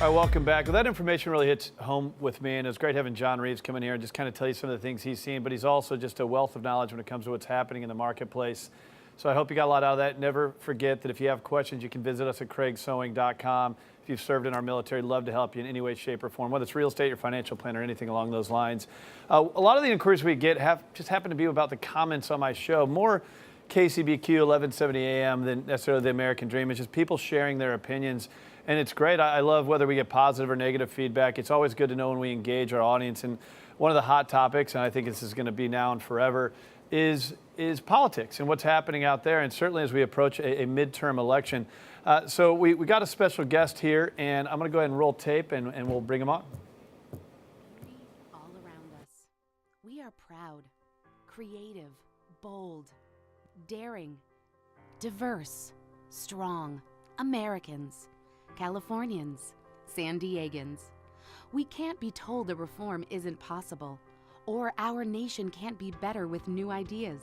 All right, welcome back. Well, that information really hits home with me, and it's great having John Reeves come in here and just kind of tell you some of the things he's seen, but he's also just a wealth of knowledge when it comes to what's happening in the marketplace. So I hope you got a lot out of that. Never forget that if you have questions, you can visit us at craigsewing.com. If you've served in our military, love to help you in any way, shape, or form, whether it's real estate, your financial plan, or anything along those lines. A lot of the inquiries we get just happen to be about the comments on my show. More KCBQ 1170 AM than necessarily the American Dream. It's just people sharing their opinions. And it's great. I love whether we get positive or negative feedback. It's always good to know when we engage our audience. And one of the hot topics, and I think this is going to be now and forever, is politics and what's happening out there. And certainly as we approach a midterm election. So we got a special guest here, and I'm going to go ahead and roll tape, and we'll bring him on. All around us, we are proud, creative, bold, daring, diverse, strong Americans. Californians, San Diegans. We can't be told the reform isn't possible, or our nation can't be better with new ideas.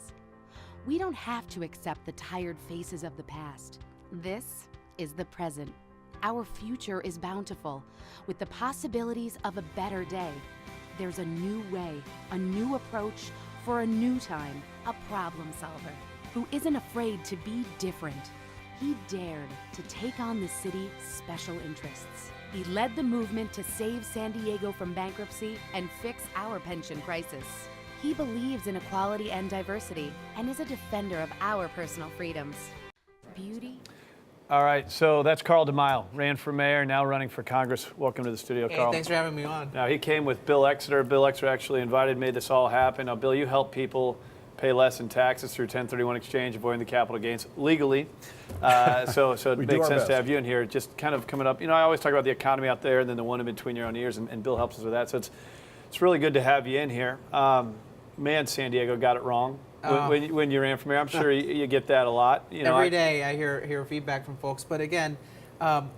We don't have to accept the tired faces of the past. This is the present. Our future is bountiful, with the possibilities of a better day. There's a new way, a new approach for a new time, a problem solver who isn't afraid to be different. He dared to take on the city's special interests. He led the movement to save San Diego from bankruptcy and fix our pension crisis. He believes in equality and diversity and is a defender of our personal freedoms. Beauty. All right, so that's Carl DeMaio, ran for mayor, now running for Congress. Welcome to the studio, Hey, Carl. thanks for having me on. Now, he came with Bill Exeter. Bill Exeter actually made this all happen. Now, Bill, you help people pay less in taxes through 1031 exchange, avoiding the capital gains legally. So it makes sense to have you in here. Just kind of coming up, I always talk about the economy out there and then the one in between your own ears, and Bill helps us with that. So it's really good to have you in here. Man, San Diego got it wrong when you ran for mayor. I'm sure you get that a lot. Every day I hear feedback from folks. But again,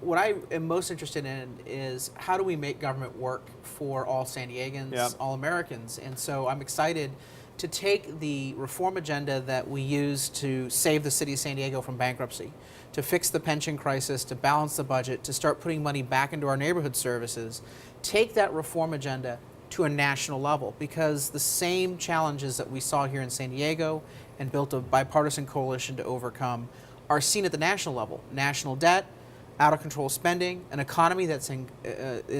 what I am most interested in is how do we make government work for all San Diegans, all Americans. And so I'm excited to take the reform agenda that we use to save the city of San Diego from bankruptcy, to fix the pension crisis, to balance the budget, to start putting money back into our neighborhood services, take that reform agenda to a national level, because the same challenges that we saw here in San Diego and built a bipartisan coalition to overcome are seen at the national level. National debt, out of control spending, an economy that's in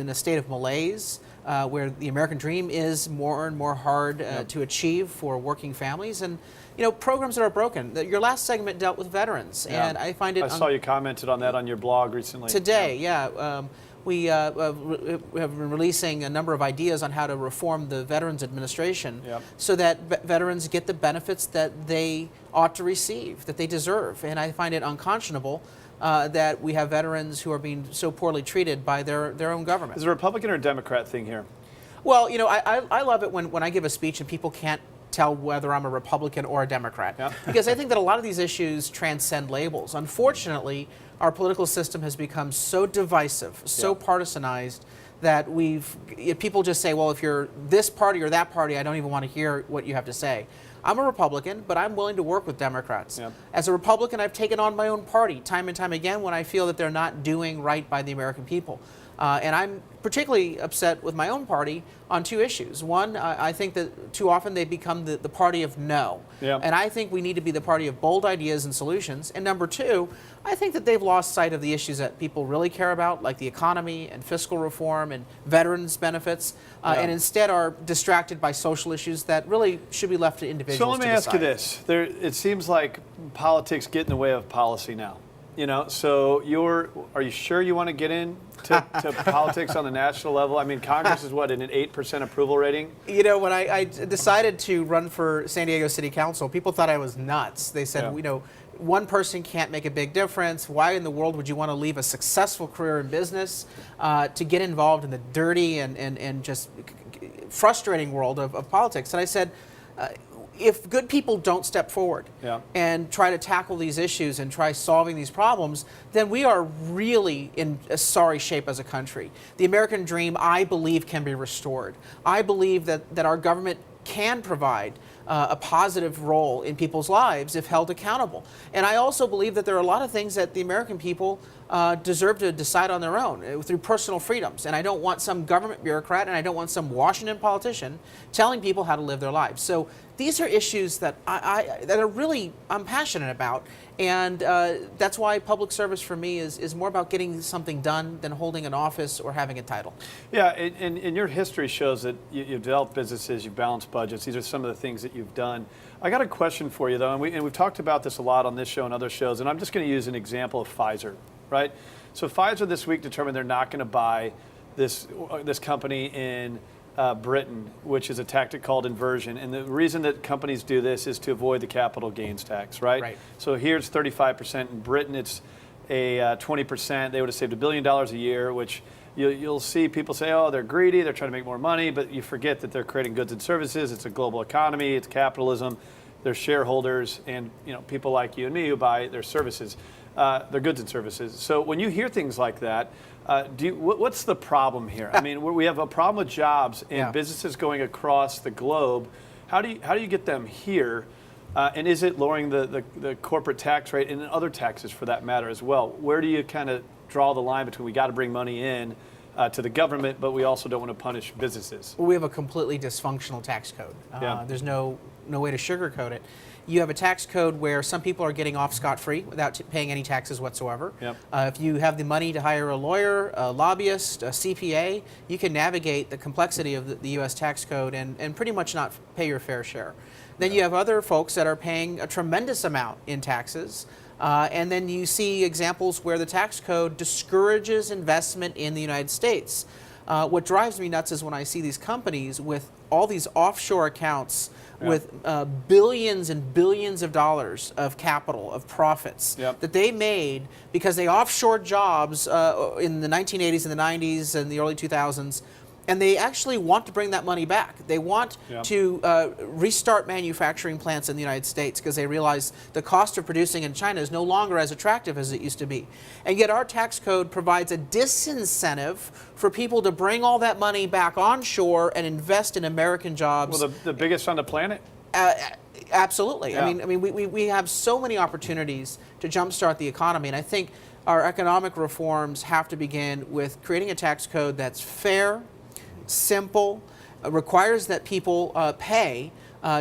a state of malaise, where the American dream is more and more hard to achieve for working families, and programs that are broken. Your last segment dealt with veterans, and I find it. I saw you commented on that on your blog recently. Today, we have been releasing a number of ideas on how to reform the Veterans Administration so that veterans get the benefits that they ought to receive, that they deserve. And I find it unconscionable that we have veterans who are being so poorly treated by their own government. Is it a Republican or a Democrat thing here? Well, I love it when I give a speech and people can't tell whether I'm a Republican or a Democrat, because I think that a lot of these issues transcend labels. Unfortunately, our political system has become so divisive, so partisanized, that people just say, well, if you're this party or that party, I don't even want to hear what you have to say. I'm a Republican, but I'm willing to work with Democrats. As a Republican, I've taken on my own party time and time again when I feel that they're not doing right by the American people. And I'm particularly upset with my own party on two issues. One, I think that too often they become the party of no. And I think we need to be the party of bold ideas and solutions. And number two, I think that they've lost sight of the issues that people really care about, like the economy and fiscal reform and veterans benefits, and instead are distracted by social issues that really should be left to individuals. So let me ask you this. It seems like politics get in the way of policy now. So are you sure you want to get into politics on the national level? I mean, Congress is what, in an 8% approval rating? When I decided to run for San Diego City Council, people thought I was nuts. They said, one person can't make a big difference. Why in the world would you want to leave a successful career in business to get involved in the dirty and just frustrating world of politics? And I said, if good people don't step forward and try to tackle these issues and try solving these problems, then we are really in a sorry shape as a country. The American dream, I believe, can be restored. I believe that our government can provide a positive role in people's lives if held accountable. And I also believe that there are a lot of things that the American people deserve to decide on their own through personal freedoms. And I don't want some government bureaucrat and I don't want some Washington politician telling people how to live their lives. So these are issues that I'm passionate about. And that's why public service for me is more about getting something done than holding an office or having a title. Yeah, and your history shows that you've developed businesses, you've balanced budgets. These are some of the things that you've done. I got a question for you, though, and we've talked about this a lot on this show and other shows, and I'm just going to use an example of Pfizer, right? So Pfizer this week determined they're not going to buy this company in Britain, which is a tactic called inversion. And the reason that companies do this is to avoid the capital gains tax, right? Right. So here it's 35%. In Britain, it's a 20%. They would have saved $1 billion a year, which you'll see people say, oh, they're greedy, they're trying to make more money, but you forget that they're creating goods and services. It's a global economy, it's capitalism. They're shareholders and people like you and me who buy their services, their goods and services. So when you hear things like that, what's the problem here? I mean, we have a problem with jobs and businesses going across the globe. How do you get them here? And is it lowering the corporate tax rate and other taxes for that matter as well? Where do you kind of draw the line between we got to bring money in to the government, but we also don't want to punish businesses? Well, we have a completely dysfunctional tax code. There's no way to sugarcoat it. You have a tax code where some people are getting off scot-free without paying any taxes whatsoever. Yep. If you have the money to hire a lawyer, a lobbyist, a CPA, you can navigate the complexity of the U.S. tax code and pretty much not pay your fair share. Then you have other folks that are paying a tremendous amount in taxes. And then you see examples where the tax code discourages investment in the United States. What drives me nuts is when I see these companies with all these offshore accounts with billions and billions of dollars of capital, of profits that they made because they offshored jobs in the 1980s and the 90s and the early 2000s. And they actually want to bring that money back. They want to restart manufacturing plants in the United States because they realize the cost of producing in China is no longer as attractive as it used to be. And yet our tax code provides a disincentive for people to bring all that money back onshore and invest in American jobs. Well, the biggest on the planet? Absolutely. Yeah. I mean, we have so many opportunities to jumpstart the economy, and I think our economic reforms have to begin with creating a tax code that's fair, simple, requires that people pay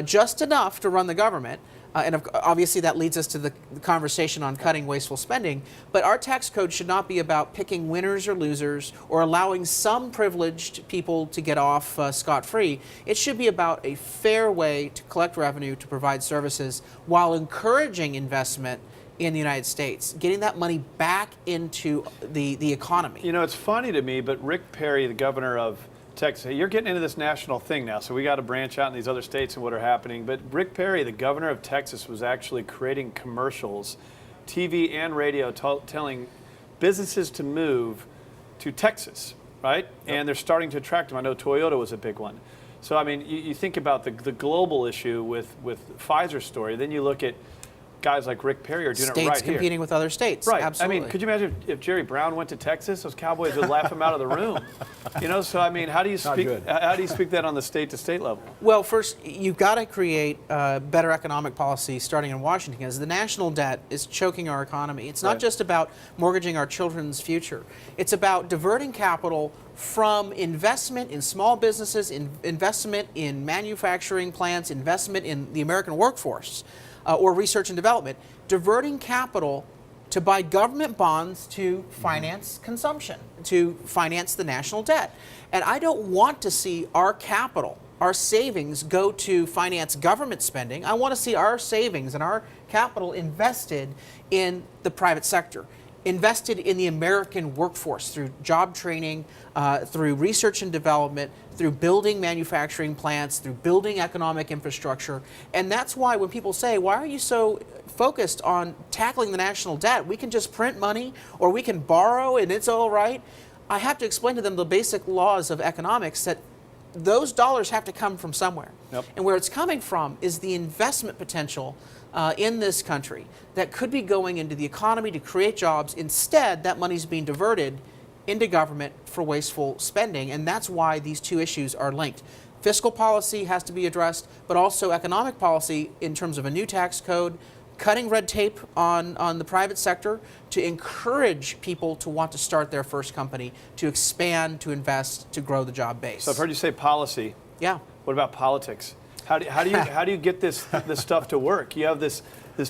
just enough to run the government. And obviously that leads us to the conversation on cutting wasteful spending. But our tax code should not be about picking winners or losers or allowing some privileged people to get off scot-free. It should be about a fair way to collect revenue, to provide services, while encouraging investment in the United States, getting that money back into the economy. You know, it's funny to me, but Rick Perry, the governor of Texas, you're getting into this national thing now, so we got to branch out in these other states and what are happening. But Rick Perry, the governor of Texas, was actually creating commercials, TV and radio, telling businesses to move to Texas, right? Yep. And they're starting to attract them. I know Toyota was a big one. So, I mean, you think about the global issue with Pfizer's story, then you look at guys like Rick Perry are doing it right here. States competing with other states. Right. Absolutely. I mean, could you imagine if Jerry Brown went to Texas? Those Cowboys would laugh him out of the room. So I mean, how do you speak that on the state-to-state level? Well, first, you've got to create better economic policy starting in Washington, because the national debt is choking our economy. It's not just about mortgaging our children's future. It's about diverting capital from investment in small businesses, investment in manufacturing plants, investment in the American workforce, or research and development, diverting capital to buy government bonds to finance consumption, to finance the national debt. And I don't want to see our capital, our savings, go to finance government spending. I want to see our savings and our capital invested in the private sector, invested in the American workforce through job training, through research and development, through building manufacturing plants, through building economic infrastructure. And that's why when people say, why are you so focused on tackling the national debt? We can just print money or we can borrow and it's all right. I have to explain to them the basic laws of economics, that those dollars have to come from somewhere. Yep. And where it's coming from is the investment potential in this country that could be going into the economy to create jobs. Instead, that money's being diverted into government for wasteful spending, and that's why these two issues are linked. Fiscal policy has to be addressed, but also economic policy in terms of a new tax code, cutting red tape on the private sector to encourage people to want to start their first company, to expand, to invest, to grow the job base. So I've heard you say policy. Yeah. What about politics? How do you get this stuff to work? You have this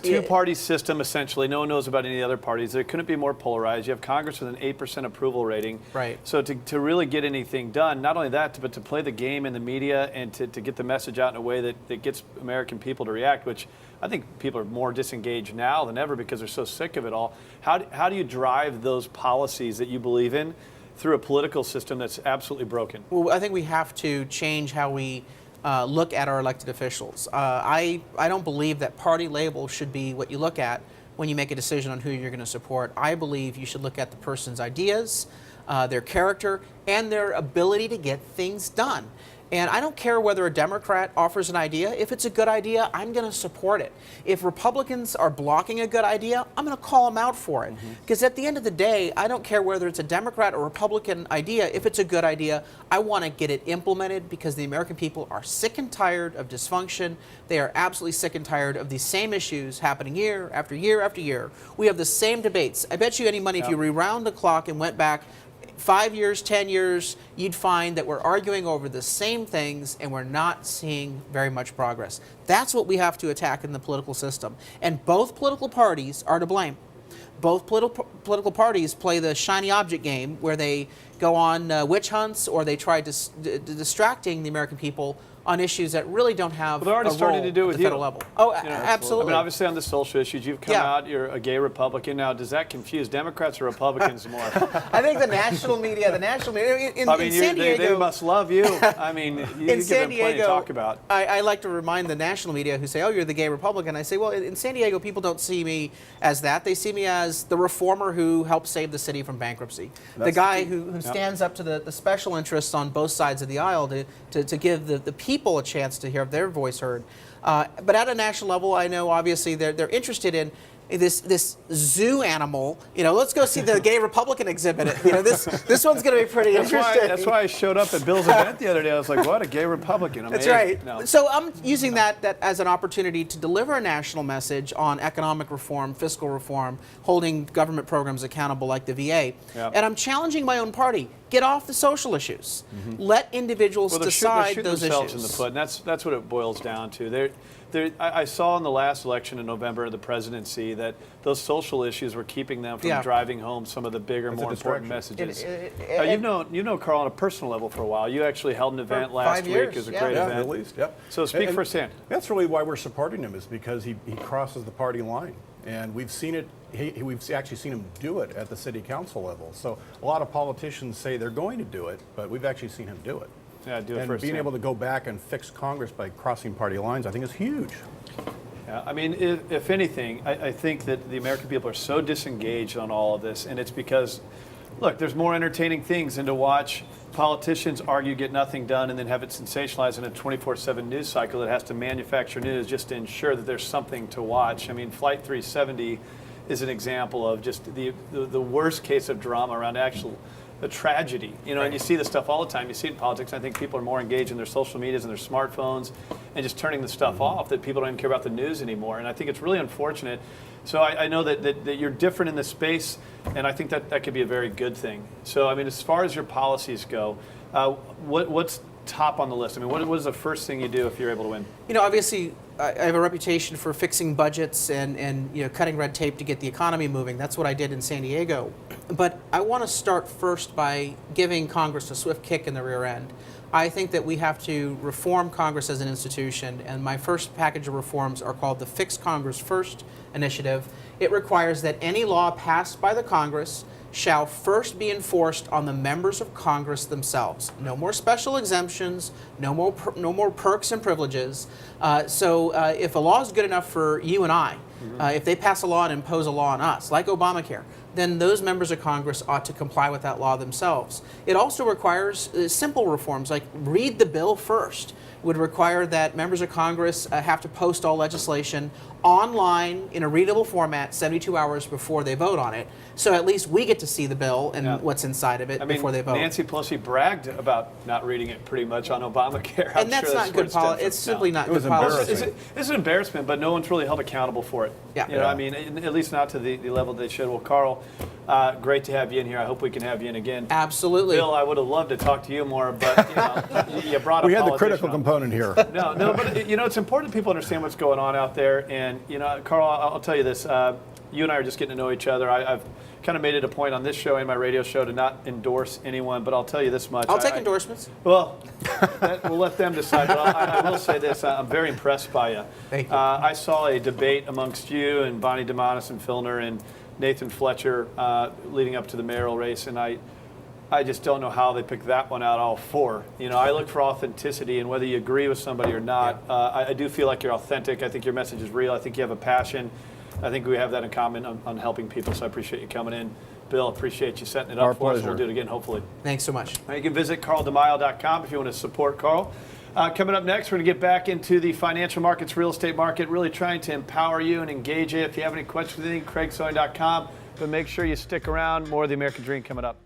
two-party system, essentially. No one knows about any other parties. It couldn't be more polarized. You have Congress with an 8% approval rating. Right. So to really get anything done, not only that, but to play the game in the media and to get the message out in a way that gets American people to react, which I think people are more disengaged now than ever because they're so sick of it all. How do you drive those policies that you believe in through a political system that's absolutely broken? Well, I think we have to change how we look at our elected officials. I don't believe that party labels should be what you look at when you make a decision on who you're going to support. I believe you should look at the person's ideas, their character, and their ability to get things done. And I don't care whether a Democrat offers an idea. If it's a good idea, I'm going to support it. If Republicans are blocking a good idea, I'm going to call them out for it. Because at the end of the day, I don't care whether it's a Democrat or Republican idea. If it's a good idea, I want to get it implemented because the American people are sick and tired of dysfunction. They are absolutely sick and tired of these same issues happening year after year after year. We have the same debates. I bet you any money if you rewound the clock and went back 5 years, 10 years, you'd find that we're arguing over the same things and we're not seeing very much progress. That's what we have to attack in the political system. And both political parties are to blame. Both political parties play the shiny object game where they go on witch hunts or they try distracting the American people on issues that really don't have they're already a starting role to do at with the federal you. level. Oh, You know, absolutely. I mean, obviously on the social issues, you've come out, you're a gay Republican. Now, does that confuse Democrats or Republicans more? I think the national media in San Diego, they must love you. I mean, you give them plenty to talk about. I like to remind the national media who say, oh, you're the gay Republican. I say, well, in San Diego, people don't see me as that. They see me as the reformer who helped save the city from bankruptcy. The guy who stands up to the special interests on both sides of the aisle to give the people a chance to hear their voice heard. But at a national level, I know obviously they're interested in this zoo animal. You know, let's go see the gay Republican exhibit. You know, this one's going to be pretty interesting. That's why I showed up at Bill's event the other day. I was like, what, a gay Republican? Amazing. That's right. No. So I'm using that as an opportunity to deliver a national message on economic reform, fiscal reform, holding government programs accountable like the VA. Yep. And I'm challenging my own party. Get off the social issues. Let individuals decide those themselves issues. In the foot, and that's what it boils down to. I saw in the last election in November of the presidency that those social issues were keeping them from driving home some of the bigger, more important messages. You've known Carl on a personal level for a while. You actually held an event last week. It was a great event. At least, yep. So speak firsthand. That's really why we're supporting him, is because he crosses the party line. And we've seen it, we've actually seen him do it at the city council level. So a lot of politicians say they're going to do it, but we've actually seen him do it. Yeah, do it and firsthand. being able to go back and fix Congress by crossing party lines, I think is huge. Yeah, I mean, if anything, I think that the American people are so disengaged on all of this, and it's because, look, there's more entertaining things than to watch politicians argue, get nothing done, and then have it sensationalized in a 24/7 news cycle that has to manufacture news just to ensure that there's something to watch. I mean, Flight 370 is an example of just the worst case of drama around a tragedy, you know, and you see this stuff all the time. You see it in politics. I think people are more engaged in their social medias and their smartphones and just turning the stuff off, that people don't even care about the news anymore. And I think it's really unfortunate. So I know that you're different in this space, and I think that could be a very good thing. So, I mean, as far as your policies go, what's top on the list? I mean, what is the first thing you do if you're able to win? You know, obviously, I have a reputation for fixing budgets and you know, cutting red tape to get the economy moving. That's what I did in San Diego. But I want to start first by giving Congress a swift kick in the rear end. I think that we have to reform Congress as an institution, and my first package of reforms are called the Fix Congress First initiative. It requires that any law passed by the Congress shall first be enforced on the members of Congress themselves. No more special exemptions, no more perks and privileges. So if a law is good enough for you and I, if they pass a law and impose a law on us, like Obamacare, then those members of Congress ought to comply with that law themselves. It also requires simple reforms, like read the bill first. Would require that members of Congress have to post all legislation online in a readable format 72 hours before they vote on it. So at least we get to see the bill and what's inside of it before they vote. Nancy Pelosi bragged about not reading it pretty much on Obamacare. And that's not good policy. It's simply not good policy. It's an embarrassment, but no one's really held accountable for it. Yeah. You know, I mean, at least not to the level they should. Well, Carl, great to have you in here. I hope we can have you in again. Absolutely. Bill, I would have loved to talk to you more, but you brought a We had the politician critical on. component here. No, but you know, it's important that people understand what's going on out there. And you know, Carl, I'll tell you this: you and I are just getting to know each other. I've kind of made it a point on this show and my radio show to not endorse anyone, but I'll tell you this much: I'll take endorsements. Well, we'll let them decide. But I will say this: I'm very impressed by you. Thank you. I saw a debate amongst you and Bonnie DeMonis and Filner and Nathan Fletcher leading up to the mayoral race, and I just don't know how they picked that one out all four. You know, I look for authenticity, and whether you agree with somebody or not, I do feel like you're authentic. I think your message is real. I think you have a passion. I think we have that in common on helping people, so I appreciate you coming in. Bill, appreciate you setting it up Our for us. pleasure. We'll do it again, hopefully. Thanks so much. You can visit carldemaio.com if you want to support Carl. Coming up next, we're going to get back into the financial markets, real estate market, really trying to empower you and engage you. If you have any questions, craigsewing.com. But make sure you stick around. More of the American Dream coming up.